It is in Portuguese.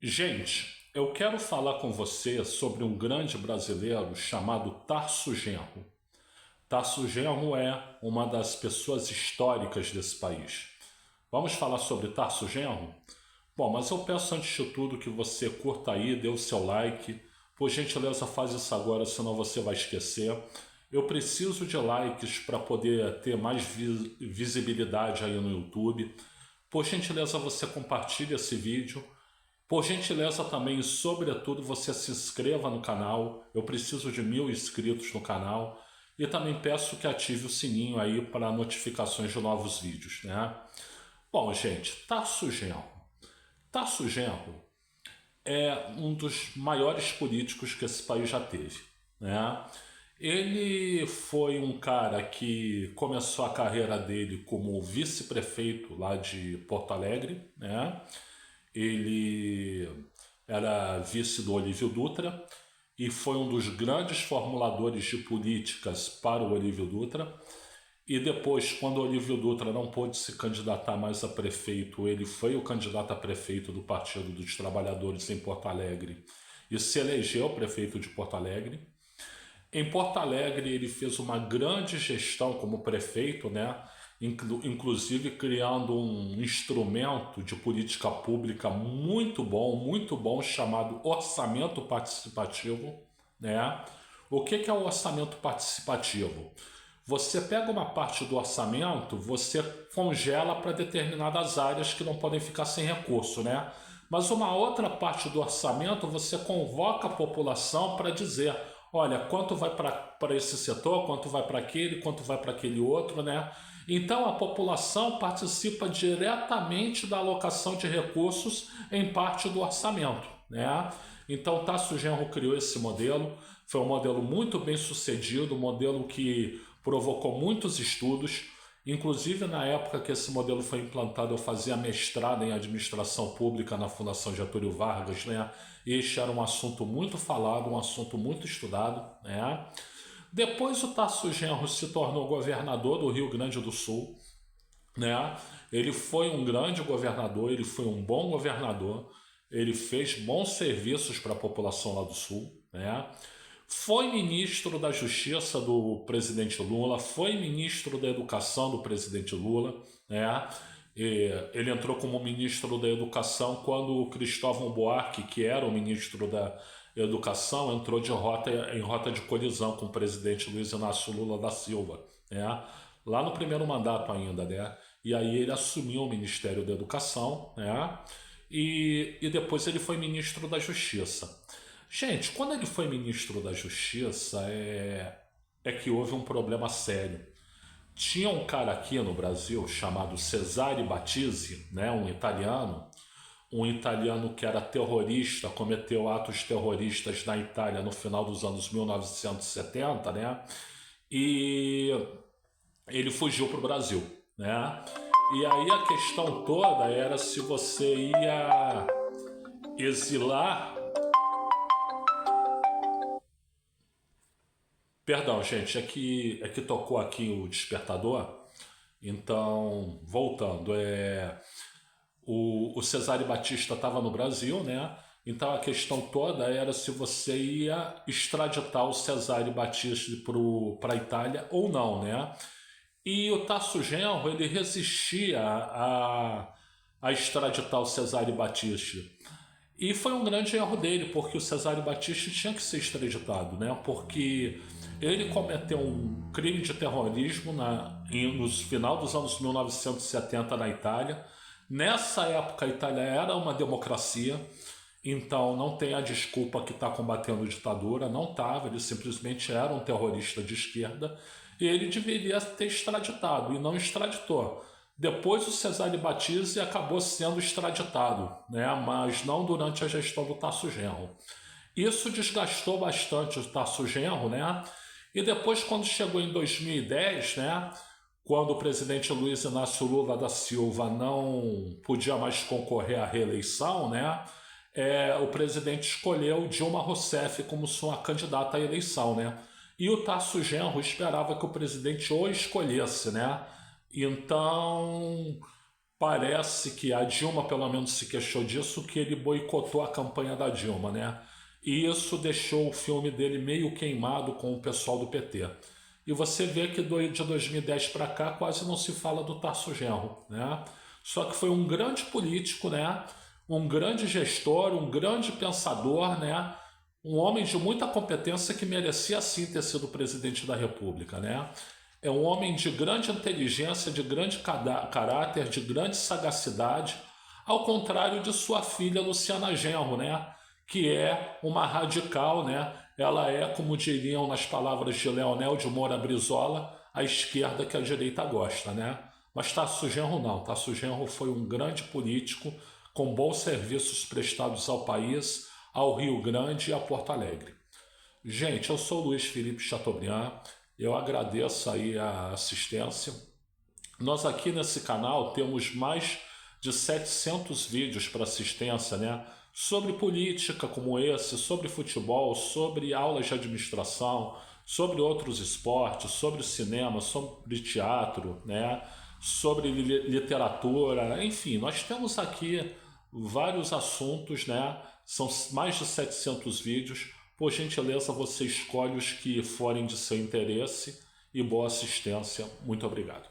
Gente, eu quero falar com você sobre um grande brasileiro chamado Tarso Genro. Tarso Genro é uma das pessoas históricas desse país. Vamos falar sobre Tarso Genro? Bom, mas eu peço antes de tudo que você curta aí, dê o seu like. Por gentileza, faz isso agora, senão você vai esquecer. Eu preciso de likes para poder ter mais visibilidade aí no YouTube. Por gentileza, você compartilhe esse vídeo. Por gentileza também, e sobretudo, você se inscreva no canal. Eu preciso de 1.000 inscritos no canal. E também peço que ative o sininho aí para notificações de novos vídeos, né? Bom, gente, Tarso Genro. Tarso Genro é um dos maiores políticos que esse país já teve, né? Ele foi um cara que começou a carreira dele como vice-prefeito lá de Porto Alegre, né? Ele era vice do Olívio Dutra e foi um dos grandes formuladores de políticas para o Olívio Dutra. E depois, quando o Olívio Dutra não pôde se candidatar mais a prefeito, ele foi o candidato a prefeito do Partido dos Trabalhadores em Porto Alegre e se elegeu prefeito de Porto Alegre. Em Porto Alegre, ele fez uma grande gestão como prefeito, né? Inclusive criando um instrumento de política pública muito bom, chamado orçamento participativo, né? O que é o orçamento participativo? Você pega uma parte do orçamento, você congela para determinadas áreas que não podem ficar sem recurso, né? Mas uma outra parte do orçamento você convoca a população para dizer: olha, quanto vai para esse setor, quanto vai para aquele, quanto vai para aquele outro, né? Então a população participa diretamente da alocação de recursos em parte do orçamento, né? Então Tasso Genro criou esse modelo, foi um modelo muito bem sucedido, um modelo que provocou muitos estudos. Inclusive, na época que esse modelo foi implantado, eu fazia mestrado em administração pública na Fundação Getúlio Vargas, né? E este era um assunto muito falado, um assunto muito estudado, né? Depois o Tarso Genro se tornou governador do Rio Grande do Sul, né? Ele foi um grande governador, ele foi um bom governador, ele fez bons serviços para a população lá do Sul, né? Foi ministro da Justiça do presidente Lula, foi ministro da Educação do presidente Lula, né? E ele entrou como ministro da Educação quando o Cristóvão Buarque, que era o ministro da Educação, entrou em rota de colisão com o presidente Luiz Inácio Lula da Silva, né? Lá no primeiro mandato ainda, né? E aí ele assumiu o Ministério da Educação, né? E depois ele foi ministro da Justiça. Gente, quando ele foi ministro da Justiça, é que houve um problema sério. Tinha um cara aqui no Brasil chamado Cesare Battisti, né, um italiano que era terrorista, cometeu atos terroristas na Itália no final dos anos 1970, né? E ele fugiu para o Brasil, né? E aí a questão toda era se você ia exilar. Perdão, gente, é que tocou aqui o despertador. Então, voltando, o Cesare Batista estava no Brasil, né? Então a questão toda era se você ia extraditar o Cesare Batista para a Itália ou não, né? E o Tasso Genro, ele resistia a extraditar o Cesare Batista. E foi um grande erro dele, porque o Cesare Battisti tinha que ser extraditado, né? Porque ele cometeu um crime de terrorismo no final dos anos 1970 na Itália. Nessa época a Itália era uma democracia, então não tem a desculpa que está combatendo ditadura, não estava, ele simplesmente era um terrorista de esquerda e ele deveria ter extraditado e não extraditou. Depois o Cesare Battisti acabou sendo extraditado, né? Mas não durante a gestão do Tasso Genro. Isso desgastou bastante o Tasso Genro, né? E depois, quando chegou em 2010, né? Quando o presidente Luiz Inácio Lula da Silva não podia mais concorrer à reeleição, né? O presidente escolheu Dilma Rousseff como sua candidata à eleição, né? E o Tasso Genro esperava que o presidente o escolhesse, né? Então, Parece que a Dilma pelo menos se queixou disso, que ele boicotou a campanha da Dilma, né? E isso deixou o filme dele meio queimado com o pessoal do PT. E você vê que de 2010 para cá quase não se fala do Tarso Genro, né? Só que foi um grande político, né? Um grande gestor, um grande pensador, né? Um homem de muita competência que merecia sim ter sido presidente da República, né? É um homem de grande inteligência, de grande caráter, de grande sagacidade, ao contrário de sua filha Luciana Genro, né? Que é uma radical, né? Ela é, como diriam nas palavras de Leonel de Moura Brizola, a esquerda que a direita gosta, né? Mas Tasso Genro não. Tasso Genro foi um grande político com bons serviços prestados ao país, ao Rio Grande e a Porto Alegre. Gente, eu sou o Luiz Felipe Chateaubriand, eu agradeço aí a assistência. Nós aqui nesse canal temos mais de 700 vídeos para assistência, né? Sobre política como esse, sobre futebol, sobre aulas de administração, sobre outros esportes, sobre cinema, sobre teatro, né? Sobre literatura, enfim, nós temos aqui vários assuntos, né? São mais de 700 vídeos. Por gentileza, você escolhe os que forem de seu interesse e boa assistência. Muito obrigado.